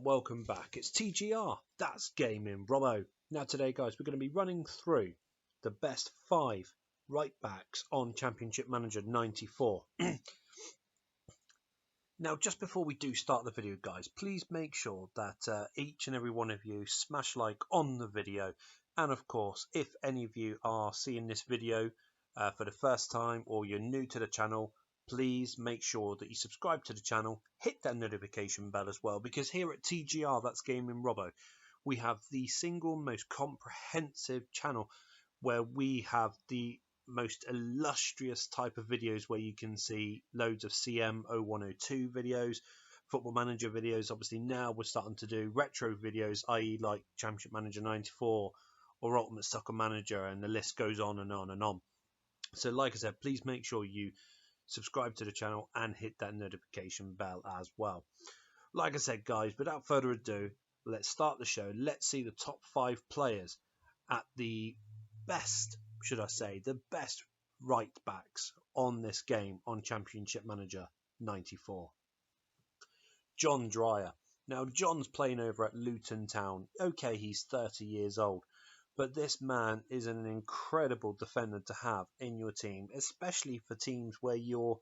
and welcome back. It's TGR, that's Gaming Robo. Now today guys, we're going to be running through the best 5 right backs on Championship Manager 94. Now just before we do start the video guys, please make sure that each and every one of you smash like on the video, and of course if any of you are seeing this video for the first time or you're new to the channel, please make sure that you subscribe to the channel, hit that notification bell as well, because here at TGR, that's Gaming Robo, we have the single most comprehensive channel where we have the most illustrious type of videos where you can see loads of CM 0102 videos, Football Manager videos. Obviously now we're starting to do retro videos, i.e. like Championship Manager 94 or Ultimate Soccer Manager, and the list goes on and on and on. So like I said, please make sure you subscribe to the channel and hit that notification bell as well. Like I said guys, without further ado, let's start the show. Let's see the top 5 players at the best, should I say, the best right backs on this game on Championship Manager 94. John Dreyer. Now John's playing over at Luton Town. Okay, he's 30 years old, but this man is an incredible defender to have in your team, especially for teams where you're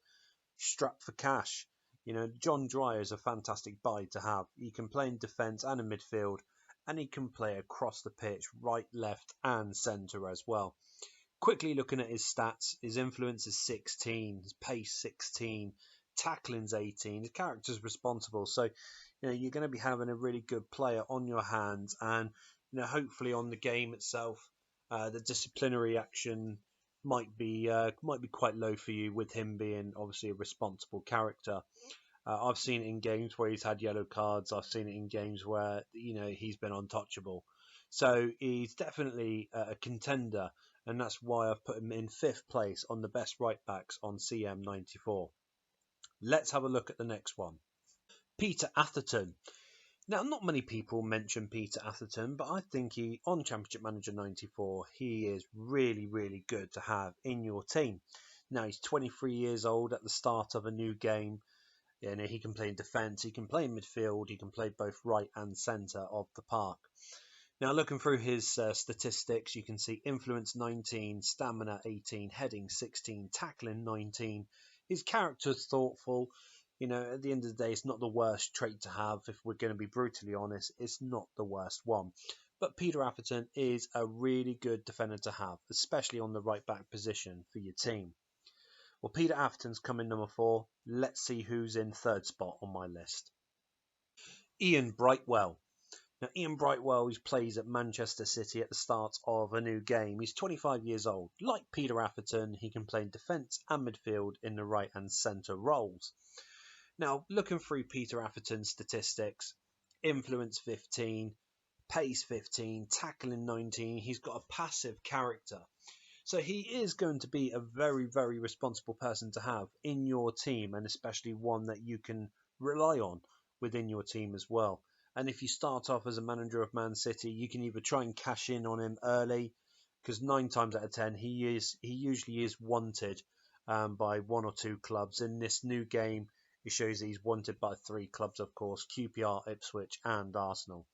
strapped for cash. You know, John Dreyer is a fantastic buy to have. He can play in defence and in midfield, and he can play across the pitch, right, left and centre as well. Quickly looking at his stats, his influence is 16, his pace 16, tackling's 18, his character's responsible. So, you know, you're going to be having a really good player on your hands, and you know, hopefully on the game itself, the disciplinary action might be quite low for you, with him being obviously a responsible character. I've seen it in games where he's had yellow cards. I've seen it in games where, you know, he's been untouchable. So he's definitely a contender, and that's why I've put him in 5th place on the best right backs on CM94. Let's have a look at the next one. Peter Atherton. Now, not many people mention Peter Atherton, but I think he, on Championship Manager 94, he is really, really good to have in your team. Now, he's 23 years old at the start of a new game. You know, he can play in defence, he can play in midfield, he can play both right and centre of the park. Now, looking through his statistics, you can see influence 19, stamina 18, heading 16, tackling 19. His character's thoughtful. You know, at the end of the day, it's not the worst trait to have. If we're going to be brutally honest, it's not the worst one. But Peter Atherton is a really good defender to have, especially on the right back position for your team. Well, Peter Atherton's coming number 4. Let's see who's in 3rd spot on my list. Iain Brightwell. Now, Iain Brightwell, he plays at Manchester City at the start of a new game. He's 25 years old. Like Peter Atherton, he can play in defence and midfield in the right and centre roles. Now, looking through Peter Atherton's statistics, influence 15, pace 15, tackling 19, he's got a passive character. So he is going to be a very, very responsible person to have in your team, and especially one that you can rely on within your team as well. And if you start off as a manager of Man City, you can either try and cash in on him early, because 9 times out of 10 he usually is wanted by 1 or 2 clubs. In this new game, it shows that he's wanted by 3 clubs, of course, QPR, Ipswich and Arsenal.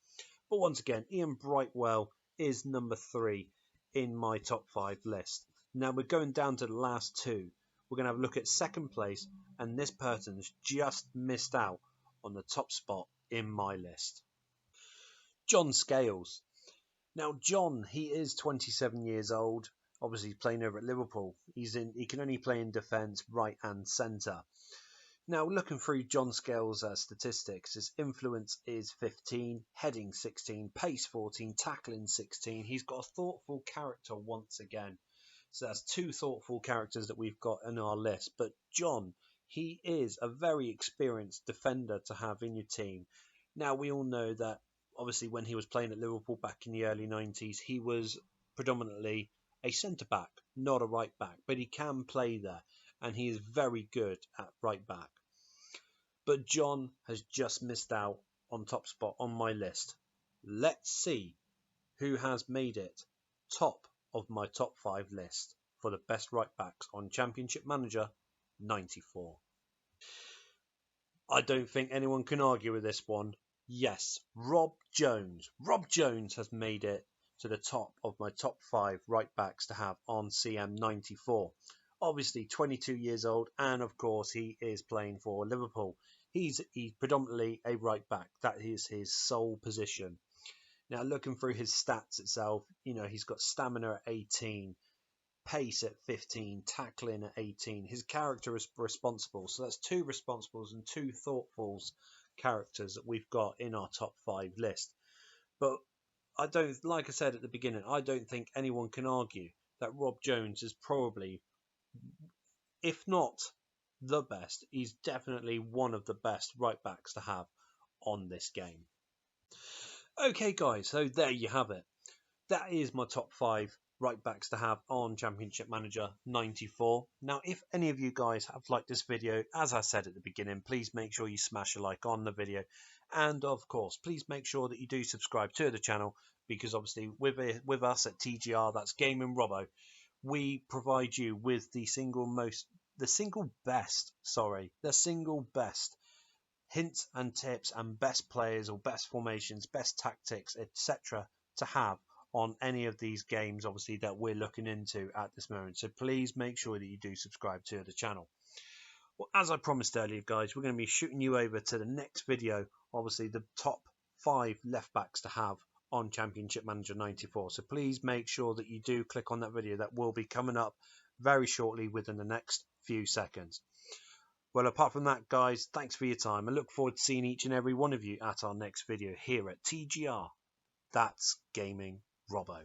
But once again, Iain Brightwell is number 3 in my top 5 list. Now we're going down to the last 2. We're going to have a look at 2nd place, and this person's just missed out on the top spot in my list. John Scales. Now John, he is 27 years old. Obviously he's playing over at Liverpool. He can only play in defence, right and centre. Now, looking through John Scales' statistics, his influence is 15, heading 16, pace 14, tackling 16. He's got a thoughtful character once again. So that's 2 thoughtful characters that we've got in our list. But John, he is a very experienced defender to have in your team. Now, we all know that, obviously, when he was playing at Liverpool back in the early 90s, he was predominantly a centre-back, not a right-back. But he can play there, and he is very good at right-back. But John has just missed out on top spot on my list. Let's see who has made it top of my top 5 list for the best right backs on Championship Manager 94. I don't think anyone can argue with this one. Yes, Rob Jones. Rob Jones has made it to the top of my top 5 right backs to have on CM94. Obviously 22 years old, and of course he is playing for Liverpool. He's predominantly a right back. That is his sole position. Now looking through his stats itself, he's got stamina at 18, pace at 15, tackling at 18. His character is responsible. So that's 2 responsibles and 2 thoughtfuls characters that we've got in our top 5 list. But I don't, like I said at the beginning, I don't think anyone can argue that Rob Jones is probably, if not the best, he's definitely one of the best right backs to have on this game. Okay guys, so there you have it. That is my top 5 right backs to have on Championship Manager 94. Now, if any of you guys have liked this video, as I said at the beginning, please make sure you smash a like on the video. And of course, please make sure that you do subscribe to the channel, because obviously with us at TGR, that's Gaming Robo, we provide you with the single best hints and tips and best players or best formations, best tactics, etc. to have on any of these games, obviously, that we're looking into at this moment. So please make sure that you do subscribe to the channel. Well, as I promised earlier, guys, we're going to be shooting you over to the next video, obviously the top 5 left backs to have on Championship Manager 94. So please make sure that you do click on that video. That will be coming up very shortly within the next few seconds. Well, apart from that, guys, thanks for your time. I look forward to seeing each and every one of you at our next video here at TGR. That's Gaming Robo.